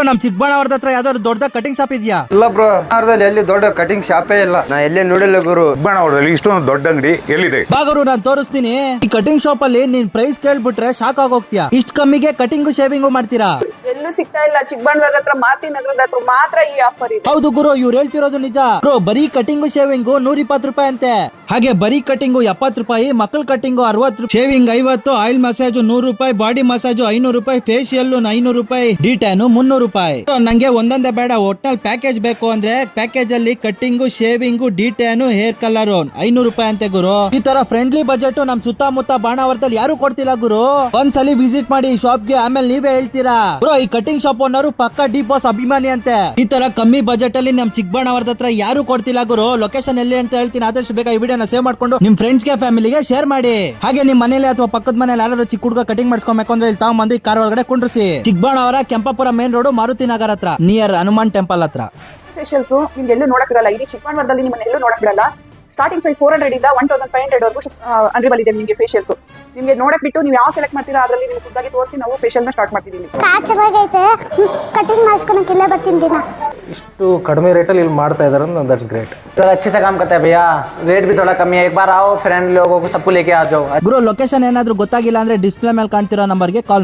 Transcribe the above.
ನಮ್ ಚಿಕ್ಕಬಳ್ಳಾಪುರದ ಹತ್ರ ಯಾವ್ದಾದ್ರು ದೊಡ್ಡ ಕಟಿಂಗ್ ಶಾಪ್ ಇದೆಯಾ? ಇಲ್ಲ ಬ್ರೋ, ಎಲ್ಲಿ ದೊಡ್ಡ ಕಟಿಂಗ್ ಶಾಪೇ ಇಲ್ಲ. ನಾ ಎಲ್ಲೇ ನೋಡಿಲ್ಲ ಗುರು. ಚಿಕ್ಕಬಳ್ಳಾಪುರದಲ್ಲಿ ಇಷ್ಟೊಂದು ದೊಡ್ಡ ಅಂಗಡಿ ಎಲ್ಲಿದೆ? ಬಾಗರು ನಾನು ತೋರಿಸ್ತೀನಿ. ಈ ಕಟಿಂಗ್ ಶಾಪ್ ಅಲ್ಲಿ ನೀನ್ ಪ್ರೈಸ್ ಕೇಳ್ಬಿಟ್ರೆ ಶಾಕ್ ಆಗೋಗ್ತೀಯಾ. ಇಷ್ಟ ಕಮ್ಮಿಗೆ ಕಟಿಂಗ್ ಶೇವಿಂಗ್ ಮಾಡ್ತೀರಾ? ಎಲ್ಲೂ ಸಿಗ್ತಾ ಇಲ್ಲ. ಚಿಕ್ಕಬಳ್ಳಾಪುರದ ಹತ್ರ ಮಾತಿ ನಗರದ ಹತ್ರ ಮಾತ್ರ ಈ ಆಫರ್ ಇದೆ. ಹೌದು ಗುರು, ಇವ್ರು ಹೇಳ್ತಿರೋದು ನಿಜ. ಬ್ರೋ, ಬರೀ ಕಟಿಂಗ್ ಶೇವಿಂಗ್ 120 ರೂಪಾಯಿ ಅಂತೆ. ಹಾಗೆ ಬರೀ ಕಟಿಂಗ್ 70 ರೂಪಾಯಿ, ಮಕ್ಕಳ ಕಟಿಂಗ್ 60 ರೂಪಾಯಿ, ಶೇವಿಂಗ್ 50, ಆಯಿಲ್ ಮಸಾಜ್ 100 ರೂಪಾಯಿ, ಬಾಡಿ ಮಸಾಜ್ 500 ರೂಪಾಯಿ, ಫೇಶಿಯಲ್ 500 ರೂಪಾಯಿ, ಡಿಟ್ಯಾನ್ 300 ರೂಪಾಯಿ. ನಂಗೆ ಒಂದೊಂದೇ ಬೇಡ, ಒಟ್ನಲ್ಲಿ ಪ್ಯಾಕೇಜ್ ಬೇಕು ಅಂದ್ರೆ ಪ್ಯಾಕೇಜ್ ಅಲ್ಲಿ cutting, shaving, de-tan, hair colour 500 ರೂಪಾಯಿ ಅಂತೆ ಗುರು. ಈ ತರ ಫ್ರೆಂಡ್ಲಿ ಬಜೆಟ್ ನಮ್ ಸುತ್ತಮುತ್ತ ಬಾಣಾವರದಲ್ಲಿ ಯಾರು ಕೊಡ್ತಿಲ್ಲ ಗುರು. ಒಂದ್ಸಲಿ ವಿಸಿಟ್ ಮಾಡಿ ಶಾಪ್ಗೆ, ಆಮೇಲೆ ನೀವೇ ಹೇಳ್ತೀರಾ. ಬ್ರೋ, ಈ ಕಟಿಂಗ್ ಶಾಪ್ ಓನರು ಪಕ್ಕ ಡಿ ಬಾಸ್ ಅಭಿಮಾನಿ ಅಂತೆ. ಈ ತರ ಕಮ್ಮಿ ಬಜೆಟ್ ಅಲ್ಲಿ ನಮ್ ಚಿಕ್ಕಬಳ್ಳಾಪುರದ ಹತ್ರ ಯಾರು ಕೊಡ್ತಿಲ್ಲ ಗುರು. ಲೊಕೇಶನ್ ಎಲ್ಲಿ ಅಂತ ಹೇಳ್ತೀನಿ, ಆದಷ್ಟು ಬೇಗ ಈ ವಿಡಿಯೋನ ಸೇವ್ ಮಾಡ್ಕೊಂಡು ನಿಮ್ ಫ್ರೆಂಡ್ಸ್ ಗೆ, ಫ್ಯಾಮಿಲಿಗೆ ಶೇರ್ ಮಾಡಿ. ಹಾಗೆ ನಿಮ್ ಮನೇಲಿ ಅಥವಾ ಪಕ್ಕದ ಮನೇಲಿ ಯಾರಾದ್ರೂ ಚಿಕ್ಕ ಹುಡುಗ ಕಟಿಂಗ್ ಮಾಡಿಸ್ಕೊಬೇಕು ಅಂದ್ರೆ ಇಲ್ಲಿ ತಗೊಂಬಂದು ಕಾರ್ ಒಳಗಡೆ ಕುಂಡ್ರಿಸಿ. ಚಿಕ್ಕಬಳ್ಳಾಪುರ ಕೆಂಪಾಪುರ ಮೇನ್ ರೋಡ್, ಮಾರುತಿ ನಗರ ಹತ್ರ, ನಿಯರ್ ಹನುಮಾನ್ ಟೆಂಪಲ್ ಹತ್ರ. ಫೇಶಿಯಲ್ಸ್ ನಿಮ್ಗೆ ಎಲ್ಲೂ ನೋಡಕ್ ಬಿಡಲ್ಲ. ಇದು ಚಿಕ್ಕಬಳ್ಳಾಪುರದಲ್ಲಿ ನಿಮ್ಮನ್ನ ಎಲ್ಲೂ ನೋಡಕ್ ಬಿಡಲ್ಲ. ಸ್ಟಾರ್ಟಿಂಗ್ ಪ್ರೈಸ್ 400 ಇಂದ 1500 ವರೆಗೂ ಅನ್ರಿಬಲ್ ಇದೆ ನಿಮಗೆ ಫೇಶಿಯಲ್ಸ್. ನಿಮಗೆ ನೋಡಕ್ ಬಿಟ್ಟು ನೀವು ಯಾವ ಸೆಲೆಕ್ಟ್ ಮಾಡ್ತೀರಾ ಅದರಲ್ಲಿ ನಿಮ್ಗೆ ಖುದ್ದಾಗಿ ತೋರಿಸಿ ನಾವು ಫೇಶಿಯಲ್ ನ ಸ್ಟಾರ್ಟ್ ಮಾಡ್ತಿದ್ದೀವಿ. ಚೆನ್ನಾಗೈತೆ, ಕಟಿಂಗ್ ಮಾಡಿಸ್ಕೊಳಕ್ಕೆ ಇಲ್ಲೇ ಬರ್ತೀನಿ ದಿನ. ಇಷ್ಟು ಕಡಿಮೆ ರೇಟಲ್ಲಿ ಇಲ್ಲಿ ಮಾಡ್ತಾ ಇದಾರೆ, ದಟ್ಸ್ ಗ್ರೇಟ್. अच्छे से काम करता है भैया, रेट भी थोड़ा कम है. एक बार आओ, फ्रेंड लोगों को सबको लेके आ जाओ. ಗುರು, ಲೊಕೇಶನ್ ಏನಾದ್ರೂ ಗೊತ್ತಾಗಿಲ್ಲ ಅಂದ್ರೆ ಡಿಸ್ಪ್ಲೇ ಮೇಲೆ ಕಾಣ್ತಿರೋ ನಂಬರ್ಗೆ ಕಾಲ್